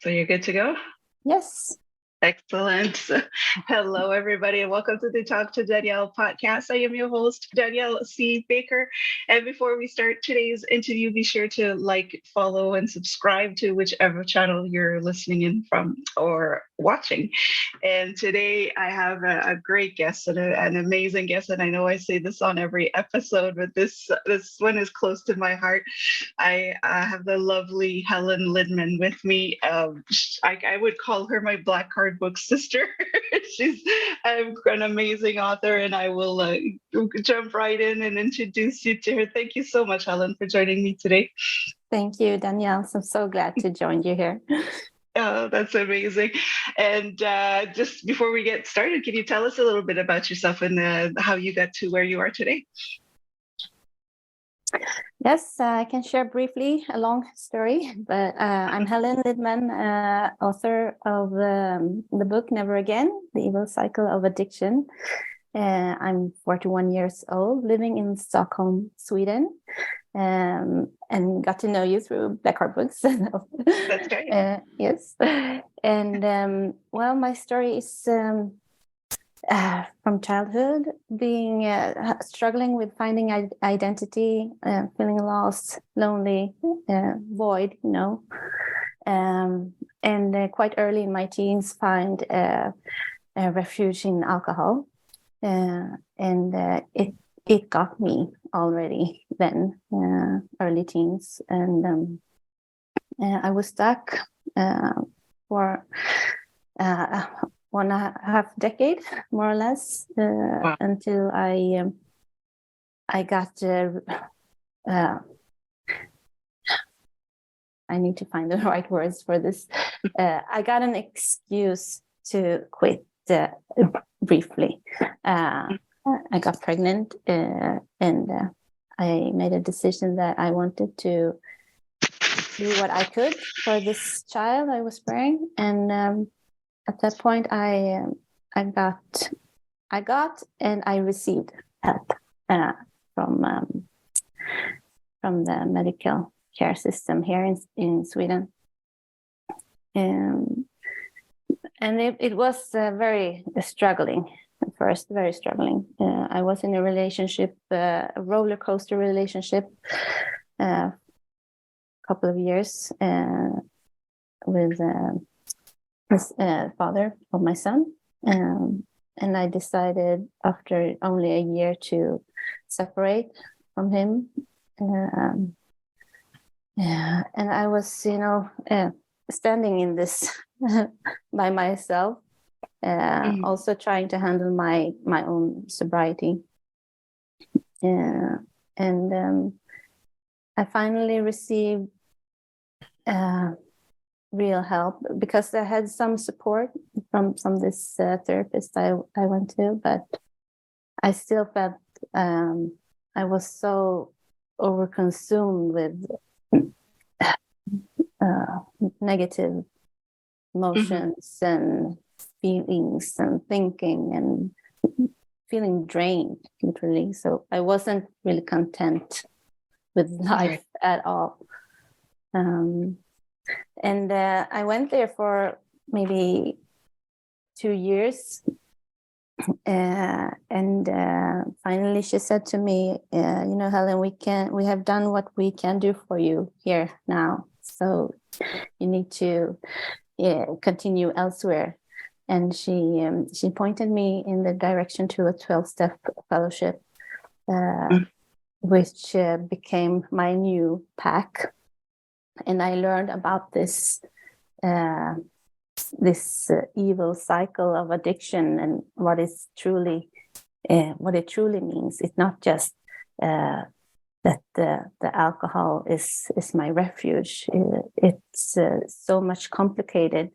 So you're good to go? Yes. Excellent. Hello, everybody, and welcome to the Talk to Danielle podcast. I am your host, Danielle C. Baker. And before we start today's interview, be sure to like, follow, and subscribe to whichever channel you're listening in from or watching. And today I have a great guest and an amazing guest. And I know I say this on every episode, but this one is close to my heart. I have the lovely Helen Lidman with me. I would call her my black card book sister. She's an amazing author, and I will jump right in and introduce you to her. Thank you so much, Helen, for joining me today. Thank you, Danielle. I'm so glad to join you here. Oh, that's amazing. And just before we get started, can you tell us a little bit about yourself and how you got to where you are today? Yes, I can share briefly a long story, but I'm Helen Lidman, author of the book Never Again, The Evil Cycle of Addiction. I'm 41 years old, living in Stockholm, Sweden, and got to know you through Black Heart Books. That's great. Yes. And, well, my story is... from childhood, being struggling with finding identity, feeling lost, lonely, void, and quite early in my teens, find a refuge in alcohol, and it got me already then, early teens, and I was stuck for 1.5 decade, more or less, Wow. until I got. I need to find the right words for this. I got an excuse to quit briefly. I got pregnant, and I made a decision that I wanted to do what I could for this child I was bearing, and at that point, I got and I received help from the medical care system here in Sweden, and it was very struggling at first, very struggling. I was in a relationship, a roller coaster relationship, a couple of years with. Father of my son, and I decided after only a year to separate from him, and I was standing in this by myself, also trying to handle my own sobriety, and I finally received real help, because I had some support from this therapist I went to, but I still felt I was so overconsumed with negative emotions and feelings and thinking and feeling drained, literally. So I wasn't really content with life at all. And I went there for maybe 2 years. And finally she said to me, Helen, we have done what we can do for you here now. So you need to continue elsewhere. And she pointed me in the direction to a 12-step fellowship, which became my new pack. And I learned about this evil cycle of addiction and what it truly means. It's not just that the alcohol is my refuge. It's so much complicated.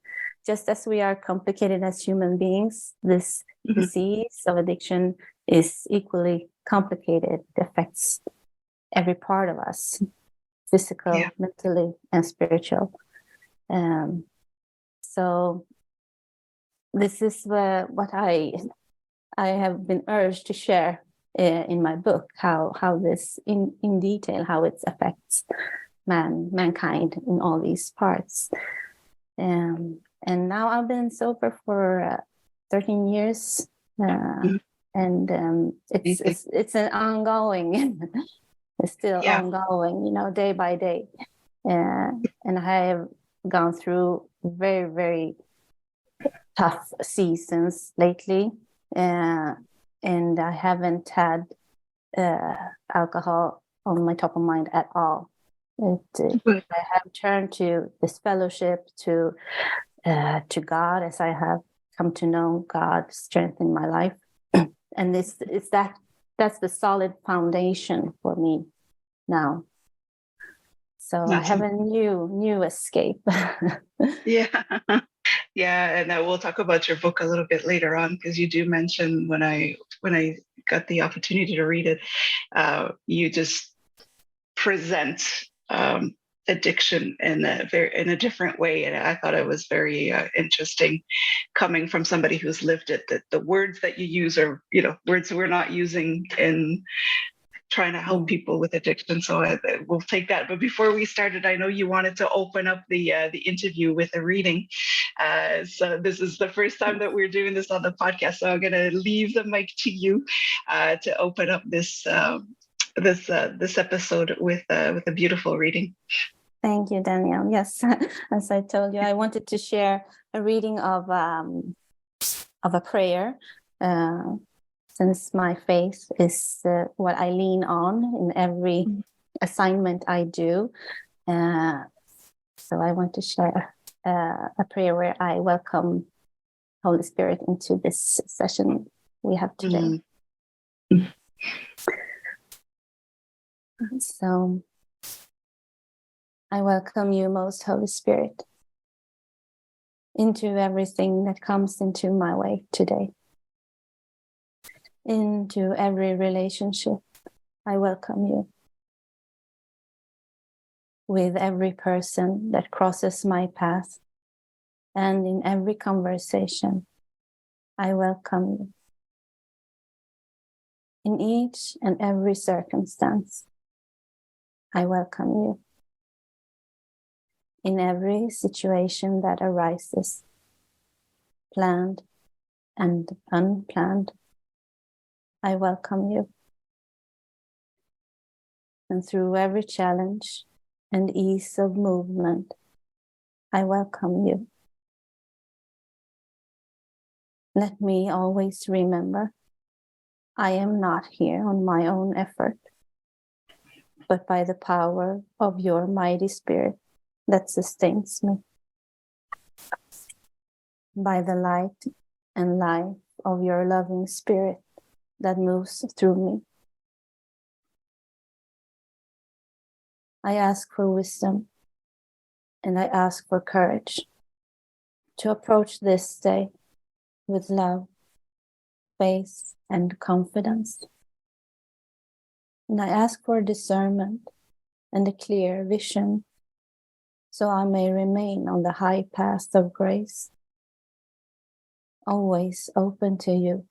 Just as we are complicated as human beings, this disease of addiction is equally complicated. It affects every part of us. Physical, mentally, and spiritual. So this is what I have been urged to share in my book, how this in detail, how it affects mankind in all these parts. And now I've been sober for 13 years. And it's an ongoing, it's still ongoing, day by day. And I have gone through very, very tough seasons lately. And I haven't had alcohol on my top of mind at all. I have turned to this fellowship, to God, as I have come to know God's strength in my life. And that's the solid foundation for me now. So I have a new escape. Yeah. And we'll talk about your book a little bit later on, because you do mention, when I got the opportunity to read it, you just present addiction in a different way, and I thought it was very interesting, coming from somebody who's lived it. That the words that you use are words we're not using in trying to help people with addiction. So we'll take that. But before we started, I know you wanted to open up the interview with a reading. So this is the first time that we're doing this on the podcast. So I'm going to leave the mic to you to open up this episode with a beautiful reading. Thank you, Danielle. Yes, as I told you, I wanted to share a reading of a prayer. Since my faith is what I lean on in every assignment I do. So I want to share a prayer where I welcome Holy Spirit into this session we have today. So I welcome you, most Holy Spirit, into everything that comes into my way today. Into every relationship, I welcome you. With every person that crosses my path, and in every conversation, I welcome you. In each and every circumstance, I welcome you. In every situation that arises, planned and unplanned, I welcome you. And through every challenge and ease of movement, I welcome you. Let me always remember, I am not here on my own effort, but by the power of your mighty Spirit that sustains me. By the light and life of your loving Spirit that moves through me. I ask for wisdom, and I ask for courage to approach this day with love, faith, and confidence. And I ask for discernment and a clear vision, so I may remain on the high path of grace, always open to you,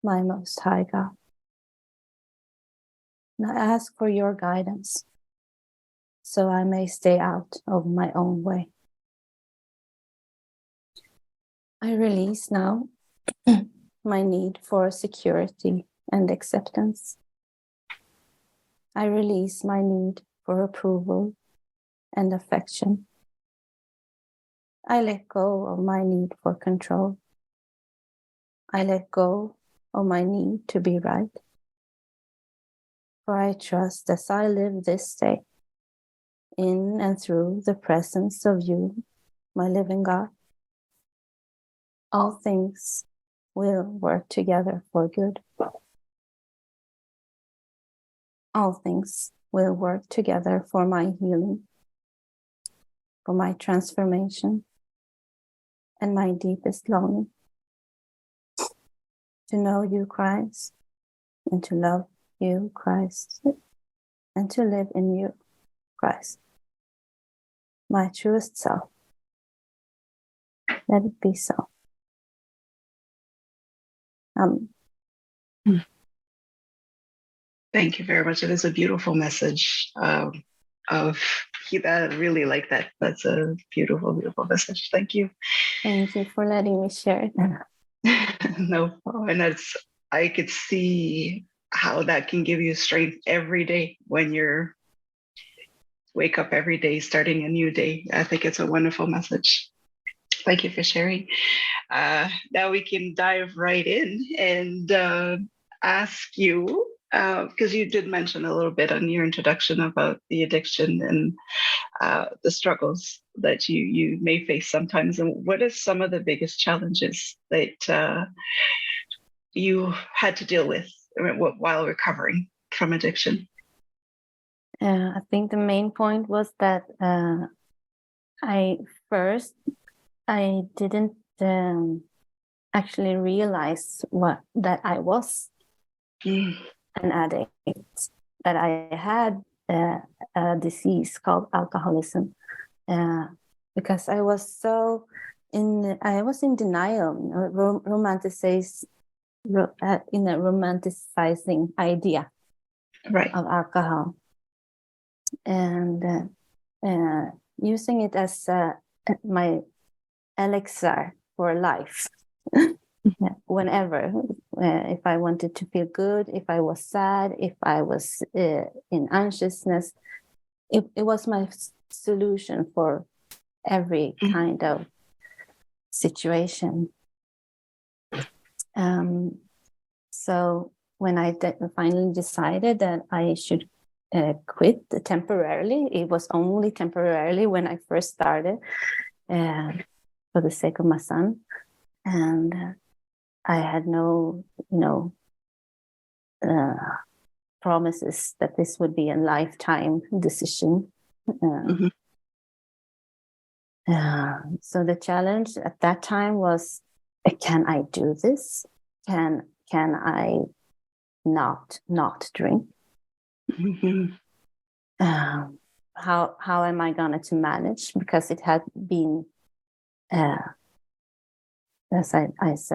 my Most High God. And I ask for your guidance, so I may stay out of my own way. I release now my need for security and acceptance. I release my need for approval and affection. I let go of my need for control. I let go of my need to be right. For I trust as I live this day, in and through the presence of you, my living God, all things will work together for good. All things will work together for my healing, for my transformation, and my deepest longing to know you, Christ, and to love you, Christ, and to live in you, Christ, my truest self. Let it be so. Thank you very much. It is a beautiful message of you that. I really like that. That's a beautiful, beautiful message. Thank you. Thank you for letting me share it. No, and I could see how that can give you strength every day when you're wake up every day, starting a new day. I think it's a wonderful message. Thank you for sharing. Now we can dive right in and ask you, because you did mention a little bit on your introduction about the addiction and the struggles that you may face sometimes. And what are some of the biggest challenges that you had to deal with while recovering from addiction? I think the main point was that I didn't actually realize that I was an addict, that I had a disease called alcoholism, because I was in denial, in a romanticizing idea of alcohol, and using it as my elixir for life. Whenever, if I wanted to feel good, if I was sad, if I was in anxiousness, it was my solution for every kind of situation. So when I finally decided that I should quit temporarily, it was only temporarily when I first started, for the sake of my son, and I had no, promises that this would be a lifetime decision. So the challenge at that time was, can I do this? Can I not drink? How am I going to manage? Because it had been, as I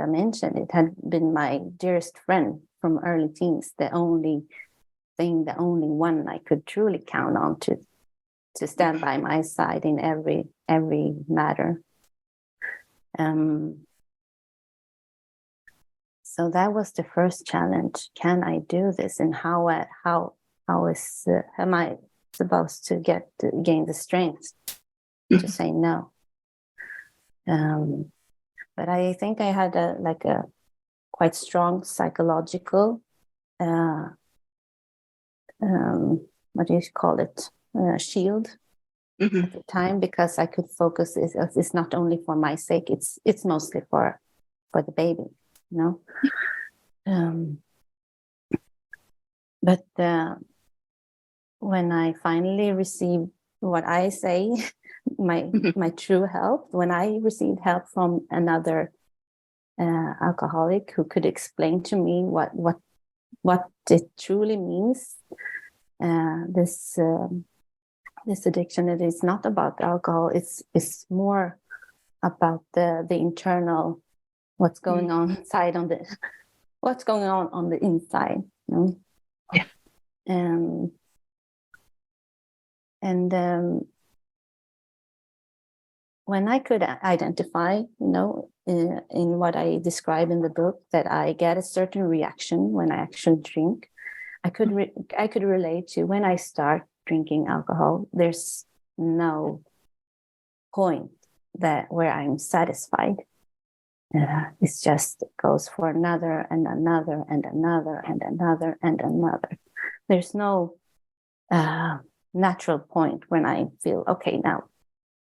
mentioned, it had been my dearest friend from early teens, the only one I could truly count on to stand by my side in every matter. So that was the first challenge. Can I do this? And how am I supposed to gain the strength to say no? But I think I had a quite strong psychological, what do you call it, shield at the time, because I could focus. It's not only for my sake; it's mostly for the baby, But when I finally received what I say, my true help, when I received help from another alcoholic who could explain to me what it truly means, this addiction, it is not about alcohol. It's more about the internal, what's going on inside what's going on the inside. Yeah. And when I could identify, in what I describe in the book, that I get a certain reaction when I actually drink, I could relate to when I start drinking alcohol. There's no point where I'm satisfied. It just goes for another and another and another and another and another. There's no natural point when I feel, okay, now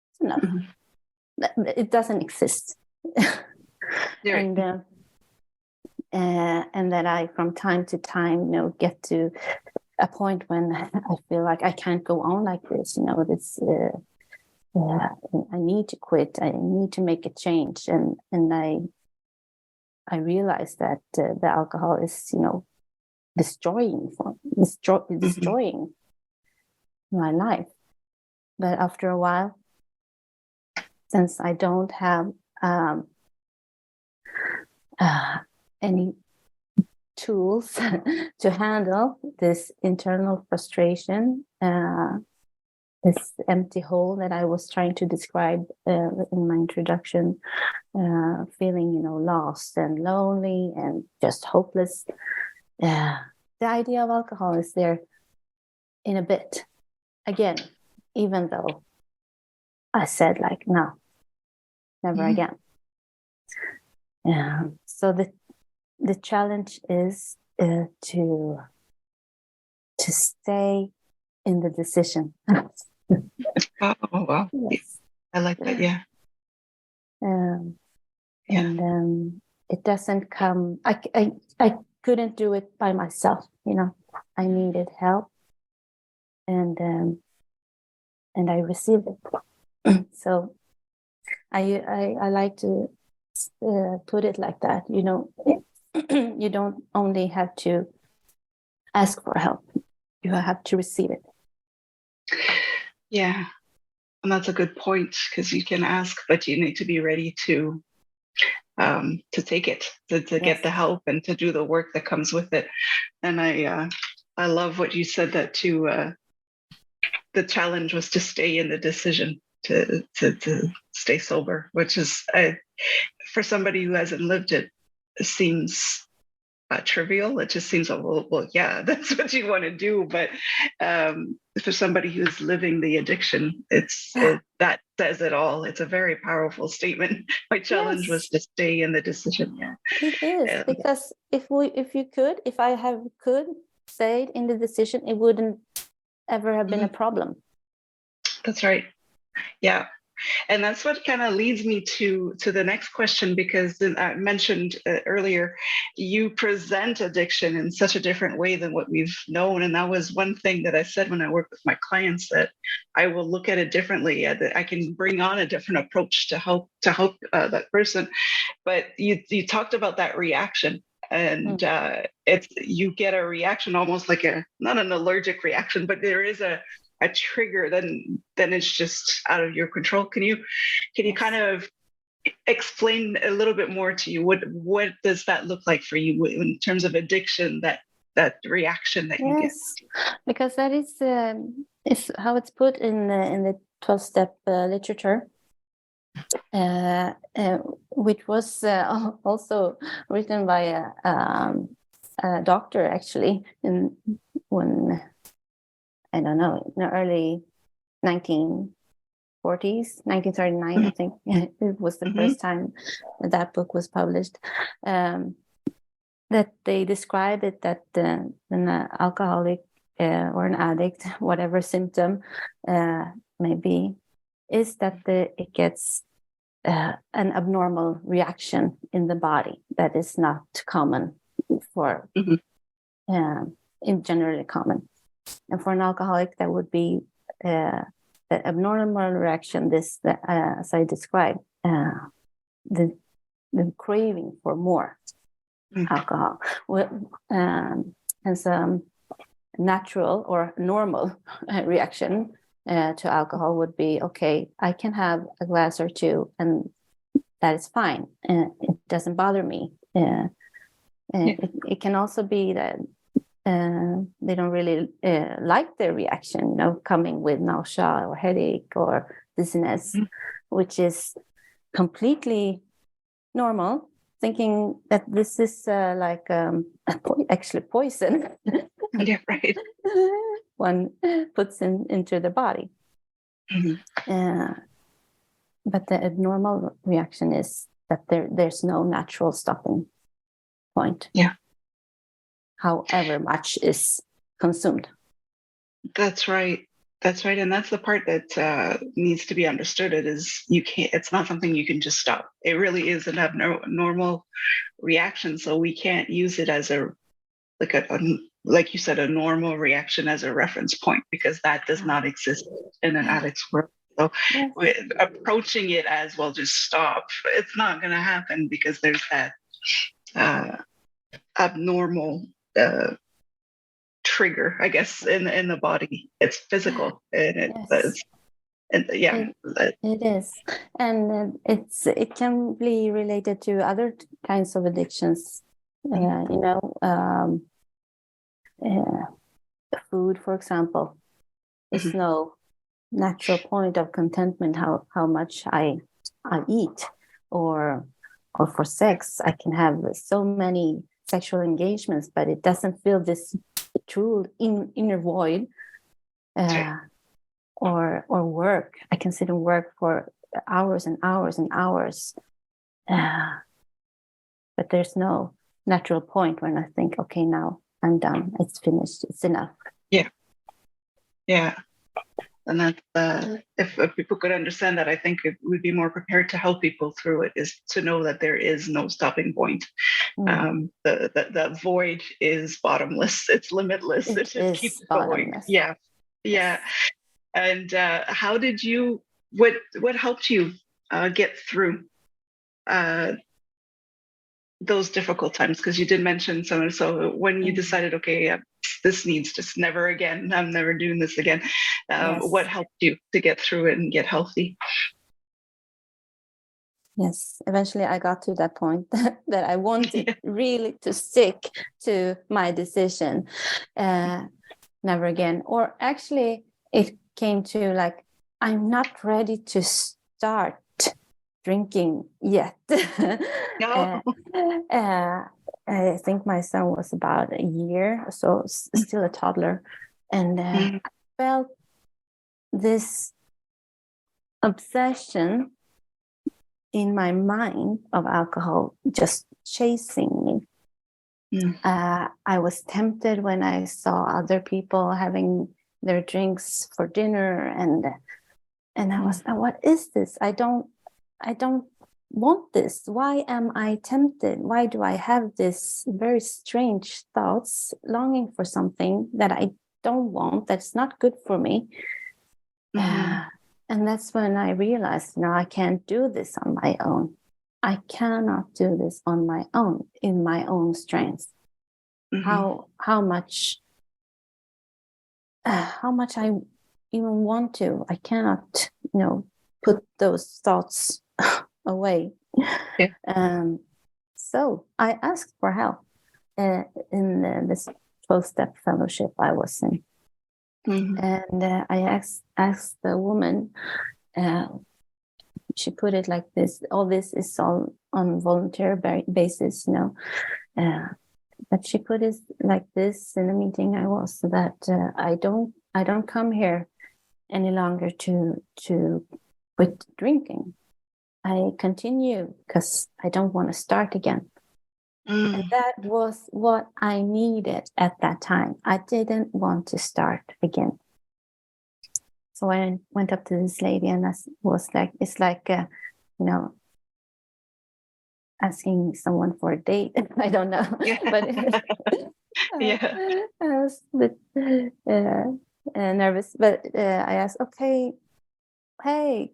it's enough. It doesn't exist. And that I, from time to time, get to a point when I feel like I can't go on like this. I need to quit. I need to make a change, and I realized that the alcohol is, destroying my life. But after a while, since I don't have any tools to handle this internal frustration, this empty hole that I was trying to describe in my introduction, feeling, lost and lonely and just hopeless. The idea of alcohol is there in a bit. Again, even though I said like, no, never again. So the challenge is to stay in the decision. Oh, wow. Yes. I like that. Yeah. And it doesn't come. I couldn't do it by myself. I needed help, and I received it. So I like to put it like that. You don't only have to ask for help; you have to receive it. Yeah. And that's a good point, because you can ask, but you need to be ready to take it, to get the help and to do the work that comes with it. And I love what you said, that the challenge was to stay in the decision, to stay sober, which is for somebody who hasn't lived it, seems trivial. It just seems well, yeah, that's what you want to do. But for somebody who's living the addiction, that says it all. It's a very powerful statement. My challenge was to stay in the decision. Yeah, it is, because if I could say it in the decision, it wouldn't ever have been a problem. That's right. Yeah. And that's what kind of leads me to the next question, because I mentioned earlier, you present addiction in such a different way than what we've known. And that was one thing that I said when I work with my clients, that I will look at it differently, that I can bring on a different approach to help that person. But you talked about that reaction. And you get a reaction, almost like not an allergic reaction, but there is a trigger, then it's just out of your control. Can you kind of explain a little bit more to you, what does that look like for you in terms of addiction, that reaction that you get? Because that is how it's put in the 12-step literature, which was also written by a doctor, actually, when I don't know, in the early 1940s, 1939, I think. It was the first time that book was published. That they describe it, that an alcoholic or an addict, whatever symptom may be, is that it gets an abnormal reaction in the body that is not common for, in generally common. And for an alcoholic, that would be the abnormal reaction, as I described, the craving for more alcohol. And some natural or normal reaction to alcohol would be, okay, I can have a glass or two, and that is fine. It doesn't bother me. It can also be that they don't really like their reaction, coming with nausea or headache or dizziness, which is completely normal, thinking that this is like actually poison. Yeah, right. One puts into the body. But the abnormal reaction is that there's no natural stopping point. Yeah. However much is consumed. That's right. And that's the part that needs to be understood. It's not something you can just stop. It really is an abnormal reaction. So we can't use it as like you said, a normal reaction as a reference point, because that does not exist in an addict's world. So approaching it as, well, just stop, it's not going to happen, because there's that abnormal trigger, I guess, in the body. It's physical, and it is, and it can be related to other kinds of addictions. Food, for example, is no natural point of contentment, how much I eat, or for sex, I can have so many sexual engagements, but it doesn't fill this true inner void. Or work. I can sit and work for hours and hours and hours. But there's no natural point when I think, okay, now I'm done. It's finished. It's enough. Yeah. Yeah. And that if people could understand that, I think it would be more prepared to help people through it, is to know that there is no stopping point. The void is bottomless. It's limitless. It just keeps going. Yeah. Yeah. And how did you, what helped you get through those difficult times? Because you did mention some. So when you decided, okay, this needs just never again, I'm never doing this again. What helped you to get through it and get healthy? Yes, eventually I got to that point that I wanted really to stick to my decision, never again. Or actually, it came to like, I'm not ready to start drinking yet. No. I think my son was about a year, so still a toddler, and I felt this obsession in my mind of alcohol just chasing me. I was tempted when I saw other people having their drinks for dinner, and I was, what is this? I don't want this. Why am I tempted? Why do I have this very strange thoughts, longing for something that I don't want, that's not good for me? And that's when I realized, no, I can't do this on my own. I cannot do this on my own, in my own strength. How much I even want to, I cannot, put those thoughts away. So I asked for help in this 12-step fellowship I was in. And I asked the woman, she put it like this, all this is all on volunteer basis, but she put it like this in the meeting I was, that I don't come here any longer to quit drinking. I continue because I don't want to start again. And that was what I needed at that time. I didn't want to start again. So I went up to this lady, and I was like, it's like, asking someone for a date. I don't know. But I was a bit nervous. But I asked, okay, hey,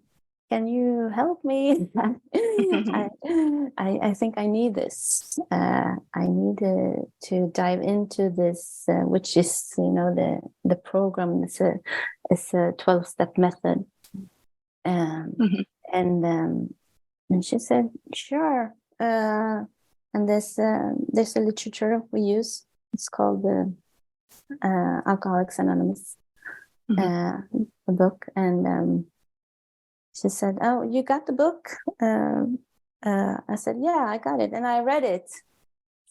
can you help me? I think I need this. I need to dive into this, which is, the program. It's a 12-step method. And she said, sure. And there's a literature we use. It's called Alcoholics Anonymous, a book. And she said, oh, you got the book? I said, yeah, I got it. And I read it.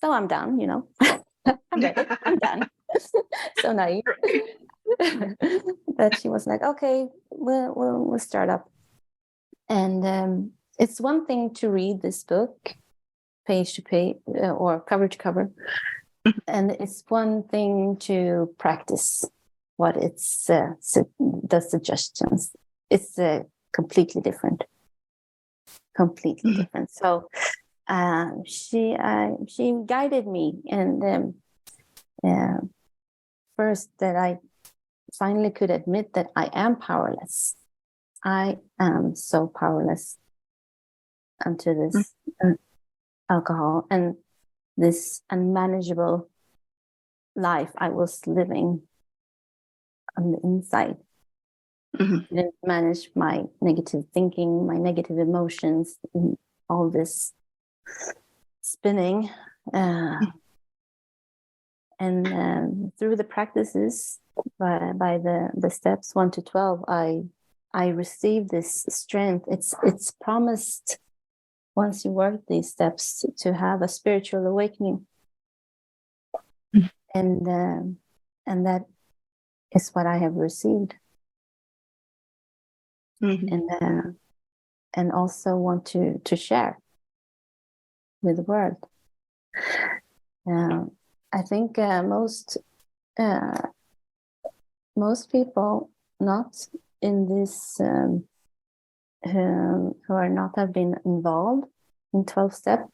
So I'm done, I read it. I'm done. So naive. But she was like, okay, we'll start up. And it's one thing to read this book page to page or cover to cover. And it's one thing to practice what it's the suggestions. It's completely different. So she guided me, and first that I finally could admit that I am powerless. I am so powerless unto this alcohol and this unmanageable life I was living on the inside. Didn't manage my negative thinking, my negative emotions, and all this spinning. And through the practices, by the steps 1 to 12, I I received this strength. It's promised once you work these steps to have a spiritual awakening, and that is what I have received, and also want to share with the world. I think most people not in this who are not have been involved in 12-step.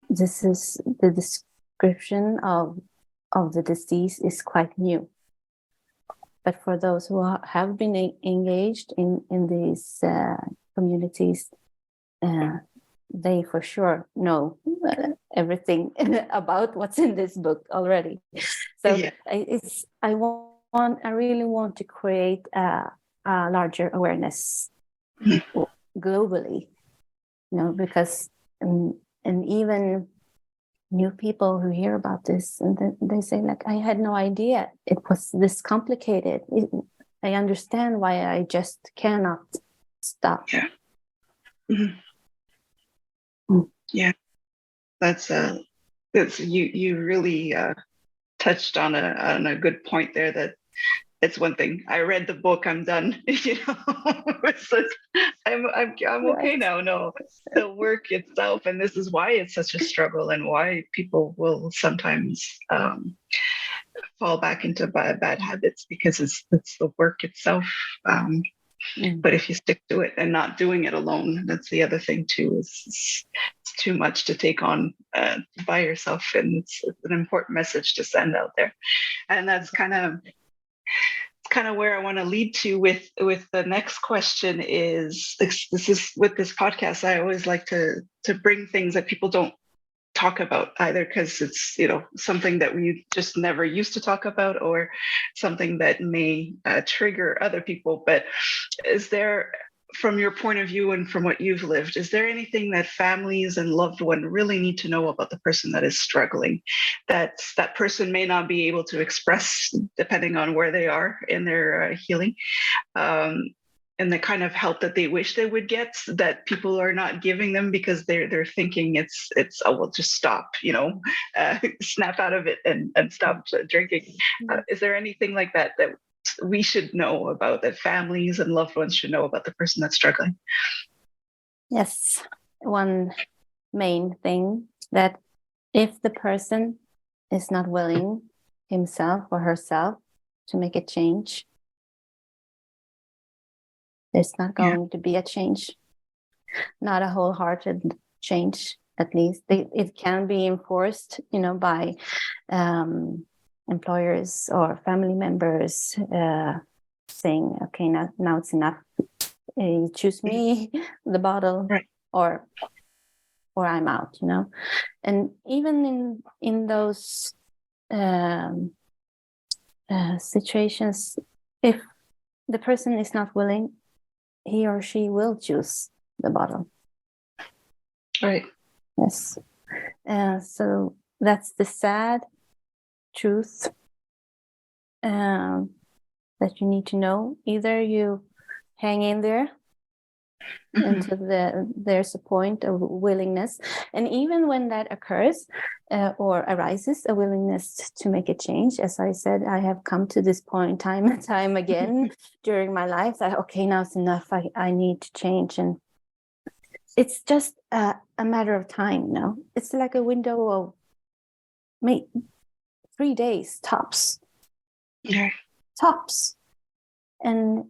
This is the description of the disease is quite new. But for those who have been engaged in these communities, they for sure know everything about what's in this book already. So I really want to create a larger awareness globally, because and even new people who hear about this, and they say, like, I had no idea it was this complicated. I understand why I just cannot stop. Yeah. Yeah, that's you really touched on a good point there. That it's one thing. I read the book. I'm done. It's like, I'm okay now. No, the work itself, and this is why it's such a struggle, and why people will sometimes fall back into bad habits, because it's the work itself. But if you stick to it and not doing it alone, that's the other thing too. It's too much to take on by yourself, and it's an important message to send out there. And that's kind of where I want to lead to with the next question. Is this is with this podcast, I always like to bring things that people don't talk about, either because it's something that we just never used to talk about, or something that may trigger other people. But is there, from your point of view and from what you've lived, is there anything that families and loved ones really need to know about the person that is struggling, that person may not be able to express depending on where they are in their healing, and the kind of help that they wish they would get, that people are not giving them because they're thinking it's oh, well, just stop, snap out of it and stop drinking? Is there anything like that we should know about, that families and loved ones should know about the person that's struggling? Yes, one main thing, that if the person is not willing himself or herself to make a change, there's not going to be a change, not a wholehearted change. At least it can be enforced, by employers or family members, saying, okay, now it's enough. You choose me, the bottle, right, or I'm out. And even in those situations, if the person is not willing, he or she will choose the bottle. Right. Yes. So that's the sad truth that you need to know. Either you hang in there until there's a point of willingness, and even when that occurs or arises, a willingness to make a change. As I said, I have come to this point time and time again during my life that, okay, now it's enough. I need to change, and it's just a matter of time. It's like a window of maybe 3 days tops. Yeah. Tops. And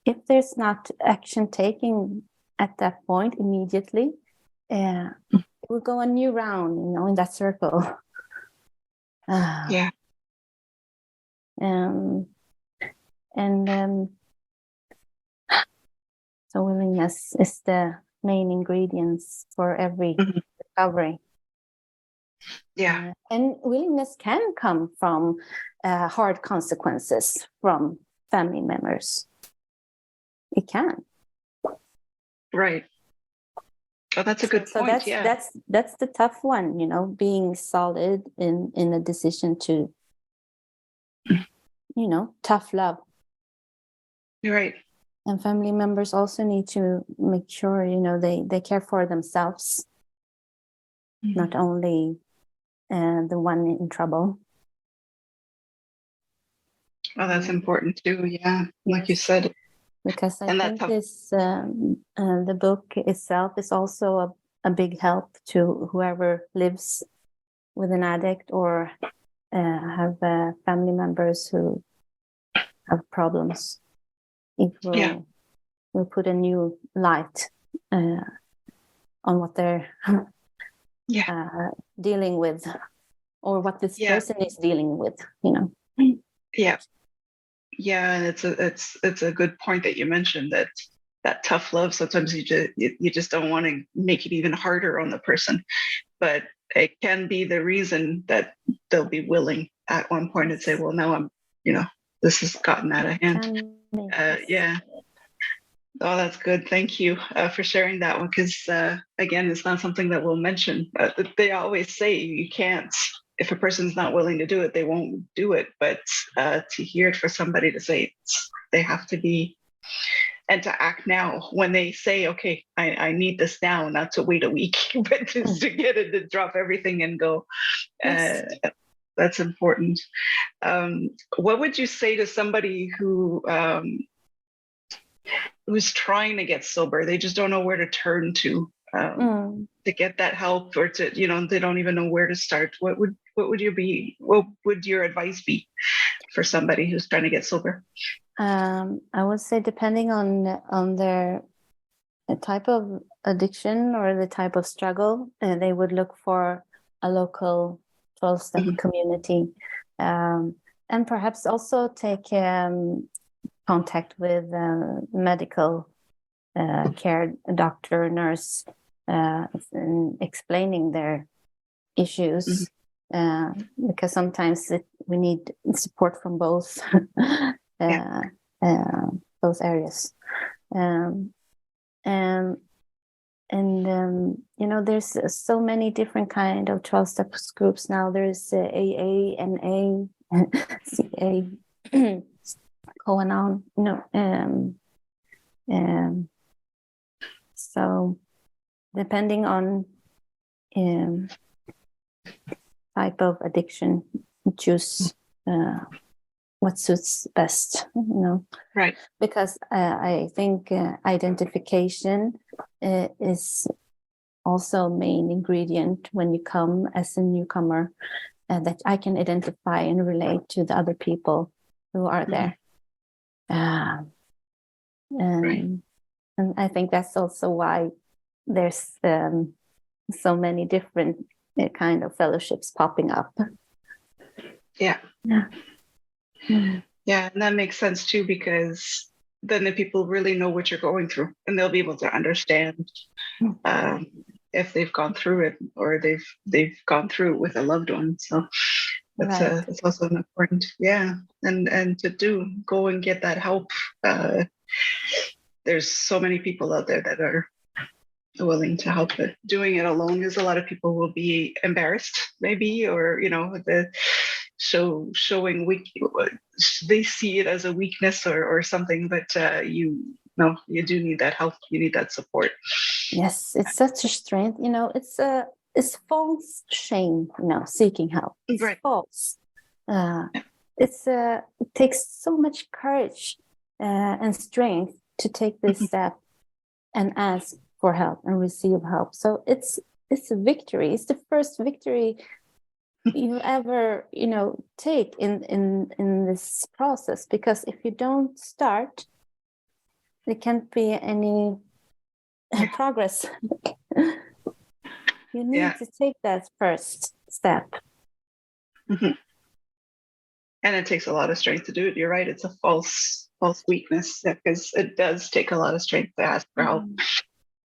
if there's not action taken at that point immediately, it will go a new round, in that circle. Yeah. So willingness is the main ingredients for every recovery. Yeah. And willingness can come from hard consequences from family members. It can. Right. Oh, that's a good point. That's the tough one, being solid in a decision to, tough love. You're right. And family members also need to make sure, they care for themselves, not only the one in trouble. Oh, that's important too. Yeah, like you said. Because I And think the book itself is also a big help to whoever lives with an addict or have family members who have problems. It will put a new light on what they're dealing with, or what this person is dealing with. Yeah. Yeah, and it's a good point that you mentioned, that tough love. Sometimes you just don't want to make it even harder on the person, but it can be the reason that they'll be willing at one point and say, well, now this has gotten out of hand. Yeah. Oh, that's good. Thank you for sharing that one. Because again, it's not something that we'll mention. They always say you can't. If a person's not willing to do it, they won't do it. But to hear it for somebody to say they have to be and to act now when they say, okay, I need this now, not to wait a week, but just to get it, to drop everything and go. That's important. What would you say to somebody who's trying to get sober? They just don't know where to turn to get that help, or to, they don't even know where to start. What would your advice be for somebody who's trying to get sober? I would say, depending on their type of addiction or the type of struggle, they would look for a local 12-step community, and perhaps also take contact with medical care, doctor, nurse, and explaining their issues, because sometimes we need support from both those areas. There's so many different kind of 12-step groups now. There's AA, NA, CA, going on, so depending on type of addiction, choose what suits best, Right? Because I think identification is also main ingredient when you come as a newcomer, that I can identify and relate to the other people who are there. And I think that's also why there's so many different kind of fellowships popping up. Yeah, and that makes sense too, because then the people really know what you're going through, and they'll be able to understand if they've gone through it, or they've gone through it with a loved one. So that's also an important, and to go and get that help. There's so many people out there that are willing to help, but doing it alone, is a lot of people will be embarrassed, maybe, or showing weak. They see it as a weakness or something, but you do need that help. You need that support. Yes, it's such a strength. It's false shame. Seeking help. It's false. It takes so much courage and strength to take this step and ask for help and receive help. So it's a victory. It's the first victory you ever take in this process, because if you don't start, there can't be any progress. You need to take that first step. And it takes a lot of strength to do it. You're right, it's a false weakness, because it does take a lot of strength to ask for help.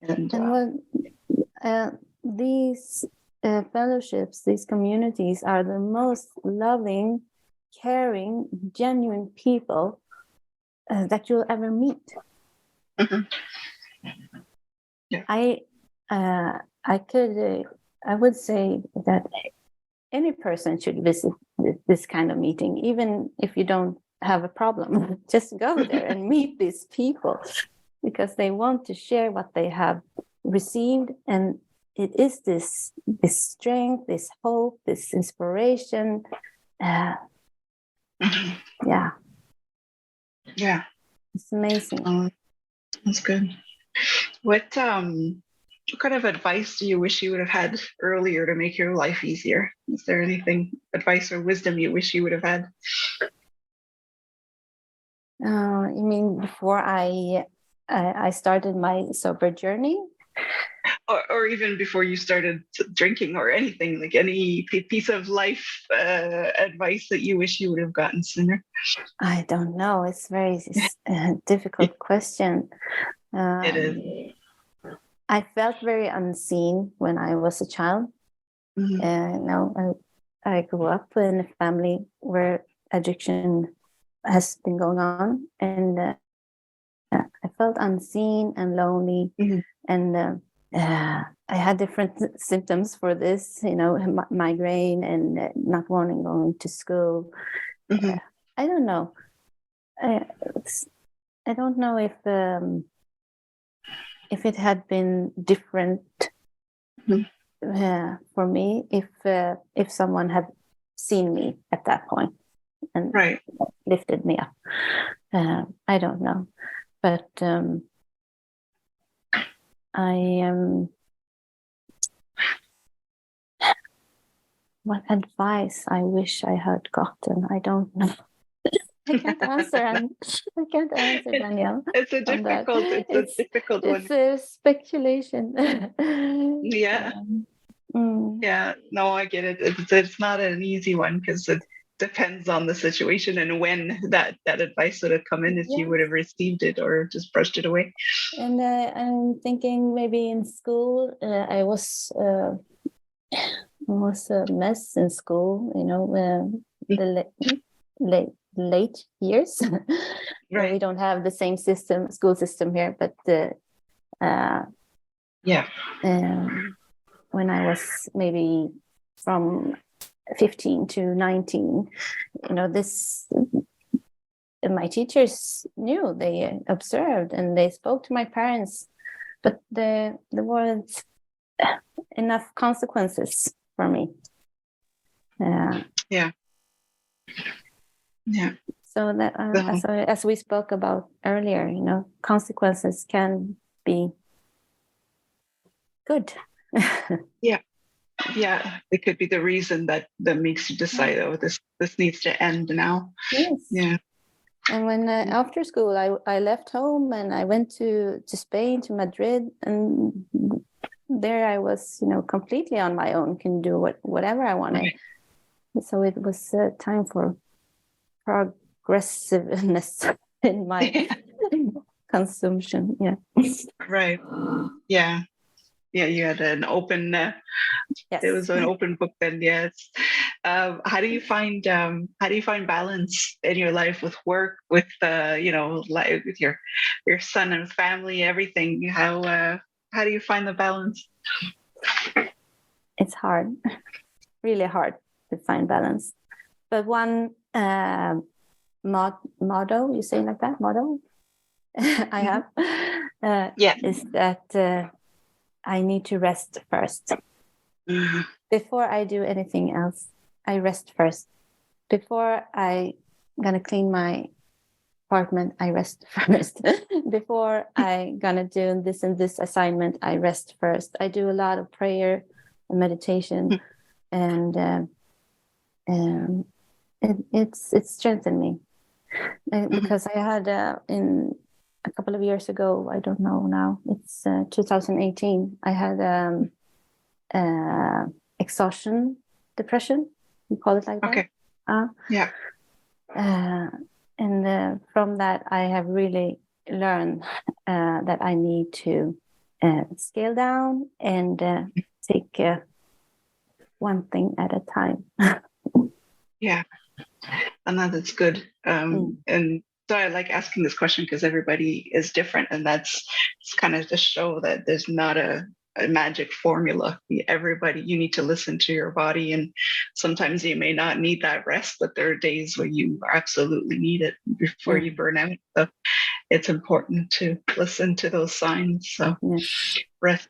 And these fellowships, these communities, are the most loving, caring, genuine people that you'll ever meet. I would say that any person should visit this kind of meeting, even if you don't have a problem. Just go there and meet these people, because they want to share what they have received, and it is this strength, this hope, this inspiration. Yeah, Yeah. it's amazing. That's good. What kind of advice do you wish you would have had earlier to make your life easier? Is there anything, advice or wisdom you wish you would have had? You mean before I started my sober journey? Or even before you started drinking or anything, like any piece of life advice that you wish you would have gotten sooner? I don't know. It's very difficult question. It is. I felt very unseen when I was a child. I grew up in a family where addiction has been going on, and I felt unseen and lonely, and I had different symptoms for this, migraine and not wanting going to school. I don't know. I don't know if it had been different for me if someone had seen me at that point and lifted me up. I don't know, but what advice I wish I had gotten, I don't know. I can't answer, Danielle. It's a difficult one. It's a speculation. Yeah. Yeah, no, I get it. It's not an easy one, because it depends on the situation and when that advice would have come in, if you would have received it or just brushed it away. And I'm thinking maybe in school, I was a mess in school, the late years. Right. We don't have the same school system here, but when I was maybe from 15 to 19, my teachers knew, they observed, and they spoke to my parents, but there weren't enough consequences for me. So that as we spoke about earlier, consequences can be good. Yeah, it could be the reason that makes you decide, oh, this needs to end now. Yes. Yeah. And when after school I left home and I went to Spain, to Madrid, and there I was completely on my own, can do whatever I wanted. So it was time for progressiveness in my consumption. Right. Yeah, you had an open yes. It was an open book then. Yes. How do you find balance in your life, with work, with life, with your son and family, everything? How do you find the balance? It's hard, really hard to find balance. But one motto, you say like that, motto I have is that I need to rest first. Before I do anything else, I rest first. Before I gonna clean my apartment, I rest first. Before I gonna do this and this assignment, I rest first. I do a lot of prayer and meditation, and it's strengthened me. Because I had in a couple of years ago, I don't know now, it's 2018, I had exhaustion depression, you call it like that. And from that I have really learned that I need to scale down and take one thing at a time. And that's good. And so I like asking this question because everybody is different, and it's kind of to show that there's not a a magic formula. Everybody, you need to listen to your body, and sometimes you may not need that rest, but there are days where you absolutely need it before you burn out. So it's important to listen to those signs. So yes. rest.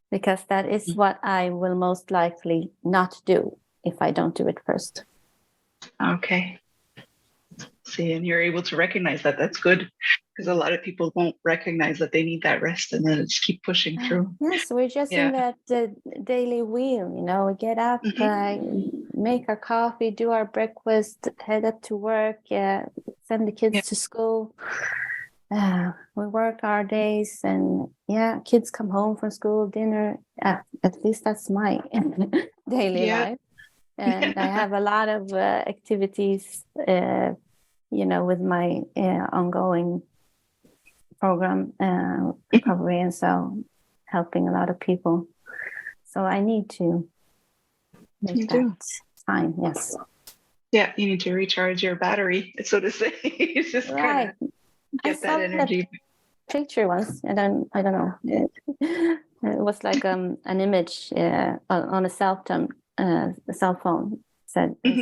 Because that is what I will most likely not do if I don't do it first. Okay. See, and you're able to recognize that. That's good, because a lot of people won't recognize that they need that rest, and then just keep pushing through. Yes, we're just in that daily wheel, we get up, make our coffee, do our breakfast, head up to work, send the kids to school. We work our days, and kids come home from school, dinner. At least that's my daily life. And I have a lot of activities, with my ongoing program, recovery, and so helping a lot of people. So I need to make that time. Yes. Yeah, you need to recharge your battery, so to say. It's just kind of get that energy. That picture once, I don't know. It was like an image on a cell phone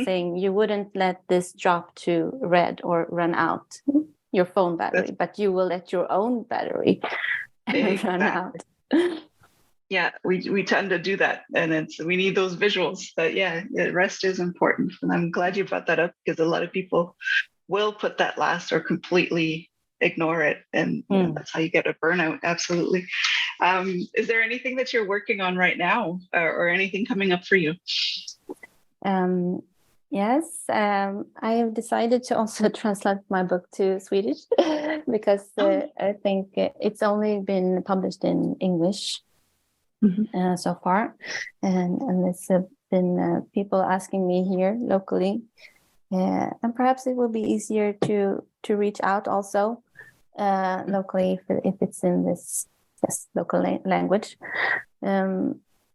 saying you wouldn't let this drop to red or run out, your phone battery, but you will let your own battery run out. Yeah, we tend to do that, and we need those visuals. But rest is important, and I'm glad you brought that up, because a lot of people will put that last or completely ignore it, and that's how you get a burnout. Absolutely. Is there anything that you're working on right now, or anything coming up for you? Yes, I have decided to also translate my book to Swedish because I think it's only been published in English so far, and it's been people asking me here locally, and perhaps it will be easier to reach out also locally if it's in this local language.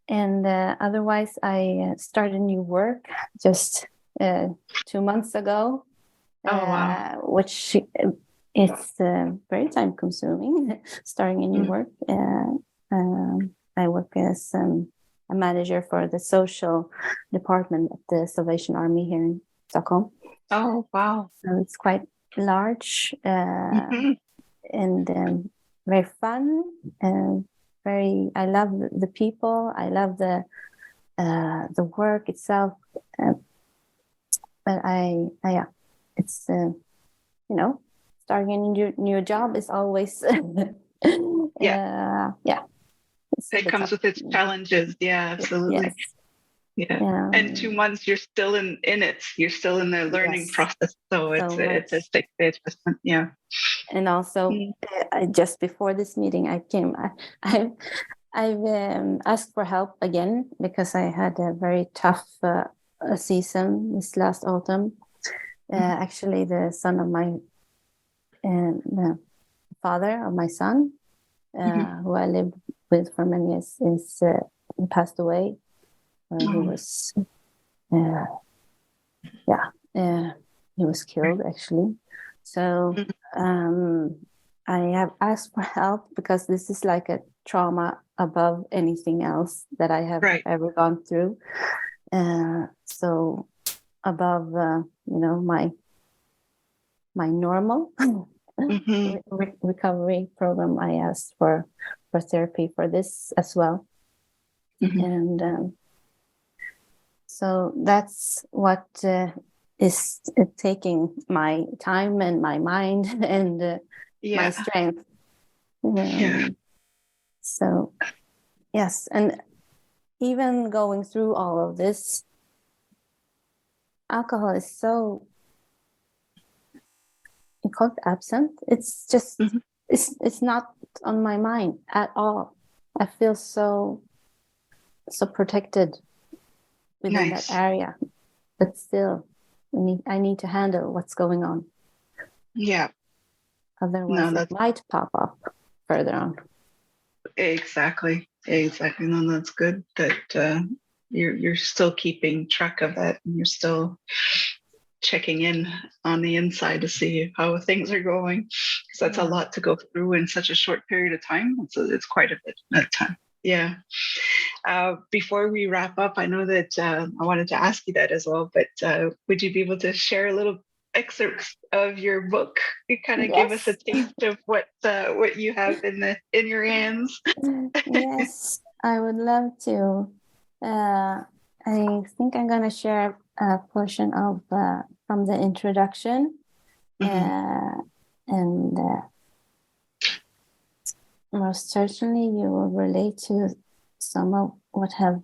And otherwise, I started new work just 2 months ago, which is very time consuming, starting a new work. I work as a manager for the social department at the Salvation Army here in Stockholm. Oh, wow. So it's quite large and very fun. I love the people. I love the work itself. But it's starting a new job is always It comes with its challenges. Yeah, absolutely. Yes. Yeah. And 2 months, you're still in it. You're still in the learning process. So it's adjustment. Yeah. And also, just before this meeting, I've asked for help again because I had a very tough season this last autumn. Actually, the son of my father of my son, who I lived with for many years, he passed away. He was, he was killed actually. So I have asked for help because this is like a trauma above anything else that I have ever gone through. So above, my normal recovery program, I asked for therapy for this as well. And so that's what is taking my time and my mind and my strength. So, yes. And even going through all of this, alcohol is so called absent. It's just, it's not on my mind at all. I feel so protected within that area, but still I need to handle what's going on. Yeah. Otherwise it might pop up further on. Exactly. No, that's good that you're still keeping track of that, and you're still checking in on the inside to see how things are going, because that's a lot to go through in such a short period of time. So it's quite a bit of time. Yeah. Before we wrap up, I know that I wanted to ask you that as well, but would you be able to share a little excerpts of your book? You kind of give us a Yes. taste of what you have in your hands. Yes, I would love to. I think I'm gonna share a portion of from the introduction, and most certainly you will relate to some of what have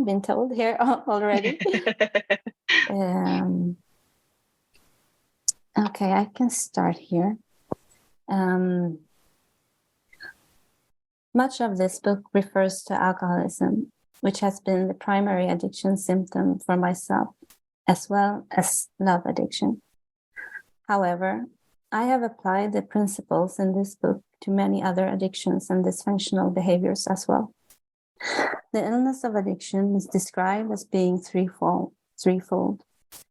been told here already. Okay, I can start here. Much of this book refers to alcoholism, which has been the primary addiction symptom for myself, as well as love addiction. However, I have applied the principles in this book to many other addictions and dysfunctional behaviors as well. The illness of addiction is described as being threefold.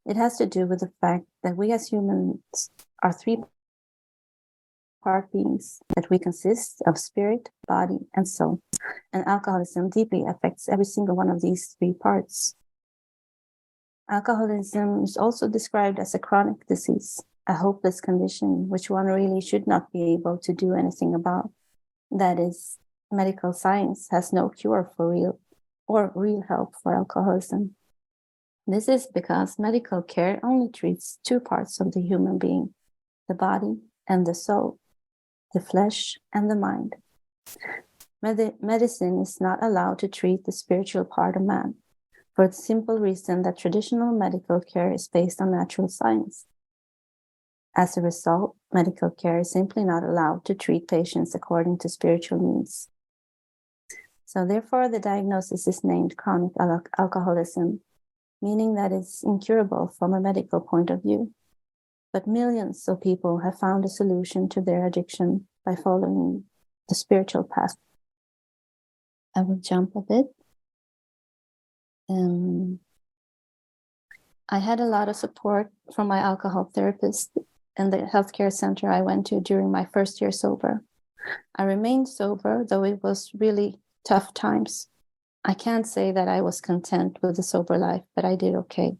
It has to do with the fact that we as humans are three-part beings, that we consist of spirit, body, and soul, and alcoholism deeply affects every single one of these three parts. Alcoholism is also described as a chronic disease, a hopeless condition which one really should not be able to do anything about. That is, medical science has no cure for real help for alcoholism. This is because medical care only treats two parts of the human being, the body and the soul, the flesh and the mind. Medicine is not allowed to treat the spiritual part of man, for the simple reason that traditional medical care is based on natural science. As a result, medical care is simply not allowed to treat patients according to spiritual needs. So therefore, the diagnosis is named chronic alcoholism, meaning that it's incurable from a medical point of view. But millions of people have found a solution to their addiction by following the spiritual path. I will jump a bit. I had a lot of support from my alcohol therapist and the healthcare center I went to during my first year sober. I remained sober, though it was really tough times. I can't say that I was content with the sober life, but I did okay.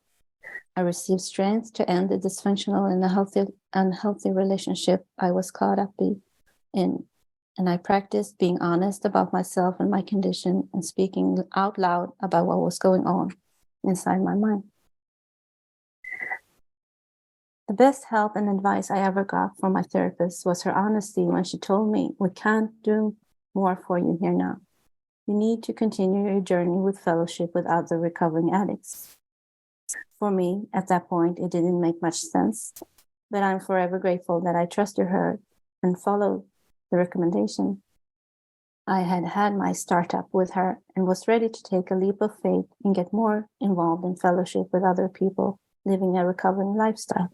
I received strength to end the dysfunctional and unhealthy relationship I was caught up in, and I practiced being honest about myself and my condition and speaking out loud about what was going on inside my mind. The best help and advice I ever got from my therapist was her honesty when she told me, "We can't do more for you here now. You need to continue your journey with fellowship with other recovering addicts." For me, at that point, it didn't make much sense, but I'm forever grateful that I trusted her and followed the recommendation. I had had my startup with her and was ready to take a leap of faith and get more involved in fellowship with other people living a recovering lifestyle.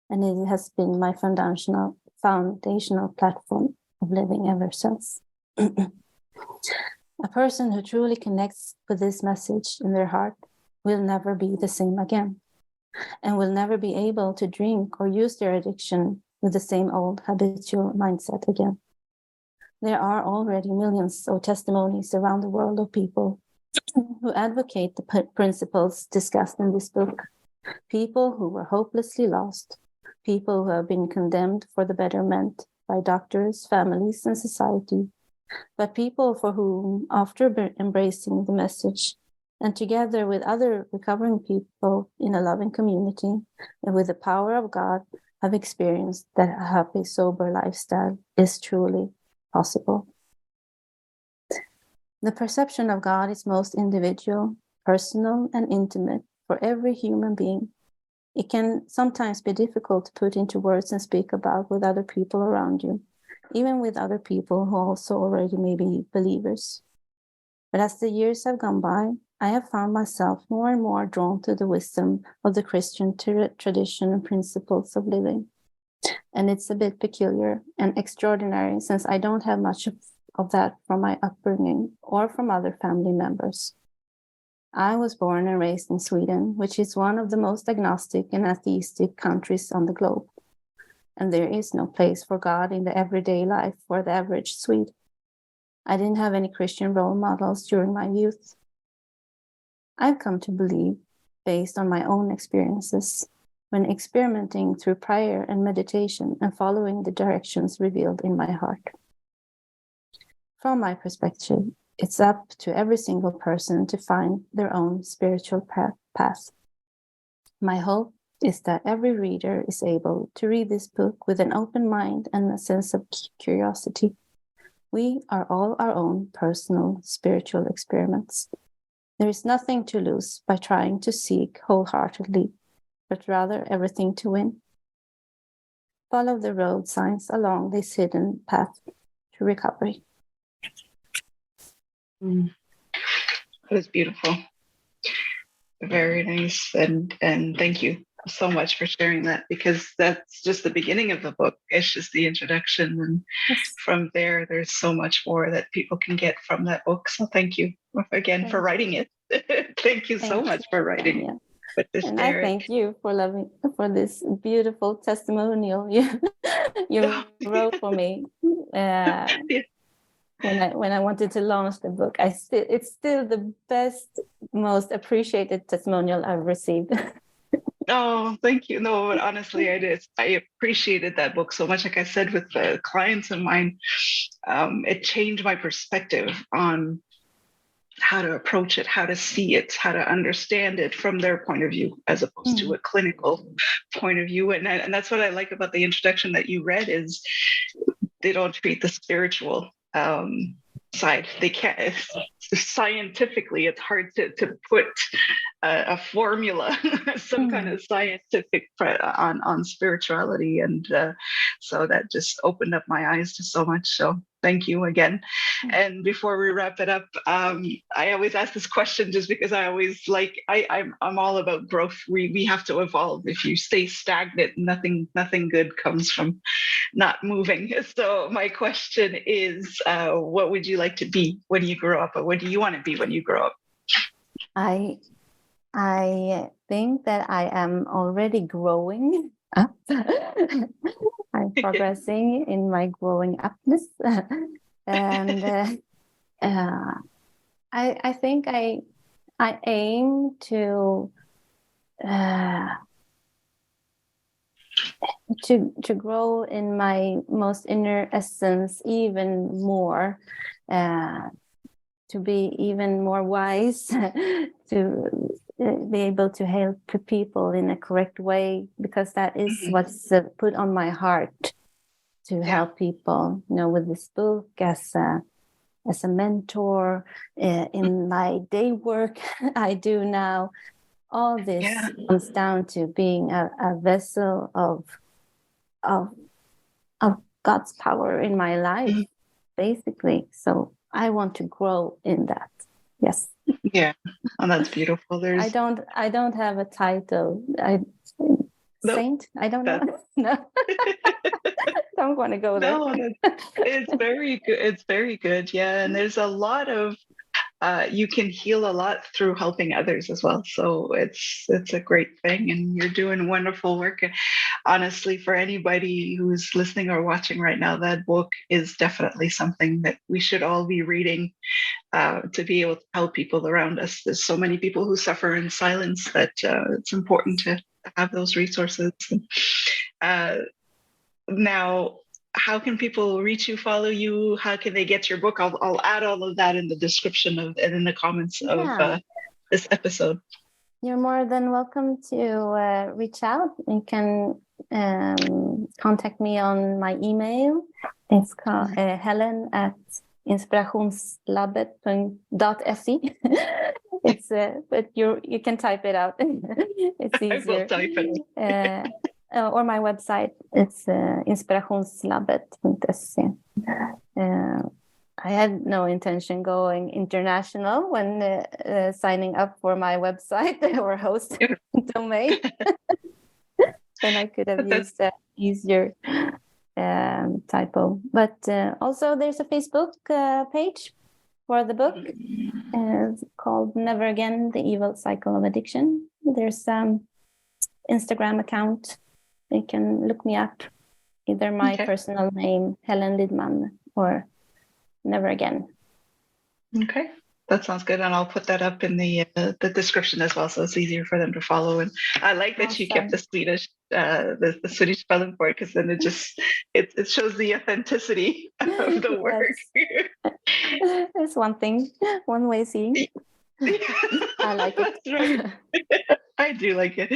And it has been my foundational platform of living ever since. A person who truly connects with this message in their heart will never be the same again, and will never be able to drink or use their addiction with the same old habitual mindset again. There are already millions of testimonies around the world of people who advocate the principles discussed in this book. People who were hopelessly lost, people who have been condemned for the betterment by doctors, families, and society, but people for whom, after embracing the message, and together with other recovering people in a loving community, and with the power of God, have experienced that a happy, sober lifestyle is truly possible. The perception of God is most individual, personal, and intimate for every human being. It can sometimes be difficult to put into words and speak about with other people around you, even with other people who also already may be believers. But as the years have gone by, I have found myself more and more drawn to the wisdom of the Christian tradition and principles of living. And it's a bit peculiar and extraordinary since I don't have much of that from my upbringing or from other family members. I was born and raised in Sweden, which is one of the most agnostic and atheistic countries on the globe. And there is no place for God in the everyday life for the average Swede. I didn't have any Christian role models during my youth. I've come to believe, based on my own experiences, when experimenting through prayer and meditation and following the directions revealed in my heart. From my perspective, it's up to every single person to find their own spiritual path. My hope is that every reader is able to read this book with an open mind and a sense of curiosity. We are all our own personal spiritual experiments. There is nothing to lose by trying to seek wholeheartedly, but rather everything to win. Follow the road signs along this hidden path to recovery. It was beautiful. Very nice. And thank you so much for sharing that, because that's just the beginning of the book. It's just the introduction. And from there, there's so much more that people can get from that book. So thank you again for writing it. Thank you so much for writing it. And I thank you for this beautiful testimonial you wrote for me. When I wanted to launch the book, it's still the best, most appreciated testimonial I've received. Oh, thank you. No, but honestly, I appreciated that book so much. Like I said, with the clients of mine, it changed my perspective on how to approach it, how to see it, how to understand it from their point of view, as opposed to a clinical point of view. And that's what I like about the introduction that you read, is they don't treat the spiritual side. They can't. Scientifically, it's hard to put a formula, some kind of scientific on spirituality, and so that just opened up my eyes to so much. So thank you again. And before we wrap it up, I always ask this question just because I always like, I'm all about growth. We have to evolve. If you stay stagnant, nothing good comes from not moving. So my question is, what would you like to be when you grow up, or what do you want to be when you grow up? I think that I am already growing up. I'm progressing in my growing upness. And I think I aim to grow in my most inner essence even more, to be even more wise, to be able to help people in a correct way, because that is what's put on my heart, to help people, with this book, as a mentor, in my day work I do now. All this comes down to being a vessel of God's power in my life, basically. So I want to grow in that. Yes. Yeah. Oh, that's beautiful. I don't have a title. Saint? I don't know. No. Don't want to go there. No, it's very good. It's very good. Yeah. And there's a lot of, you can heal a lot through helping others as well. So it's a great thing, and you're doing wonderful work. And honestly, for anybody who's listening or watching right now, that book is definitely something that we should all be reading, to be able to help people around us. There's so many people who suffer in silence that it's important to have those resources. Now, how can people reach you, follow you? How can they get your book? I'll add all of that in the description and in the comments of this episode. You're more than welcome to reach out. You can contact me on my email. It's called helen@inspirationslabbet.se. It's but you can type it out. It's easier. I will type it. Or my website, it's inspirationslabbet.se. I had no intention going international when signing up for my website or host domain. Then I could have used that easier typo. But also there's a Facebook page for the book. It's called Never Again, The Evil Cycle of Addiction. There's Instagram account. You can look me up, either my personal name, Helen Lidman, or never again. Okay. That sounds good, and I'll put that up in the description as well, so it's easier for them to follow. And I like that you kept the Swedish spelling for it, because then it shows the authenticity of the work. It's one thing, one way of seeing. I like it. Right. I do like it.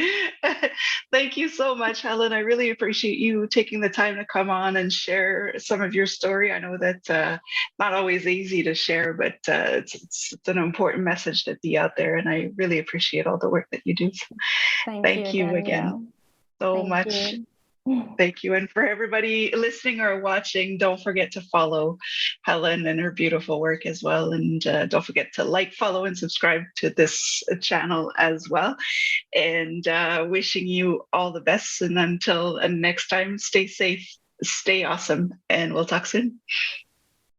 Thank you so much, Helen. I really appreciate you taking the time to come on and share some of your story. I know that not always easy to share, but it's an important message to be out there, and I really appreciate all the work that you do. So thank you again so much. Thank you. And for everybody listening or watching, don't forget to follow Helen and her beautiful work as well. And don't forget to like, follow, and subscribe to this channel as well. And wishing you all the best. And until next time, stay safe, stay awesome, and we'll talk soon.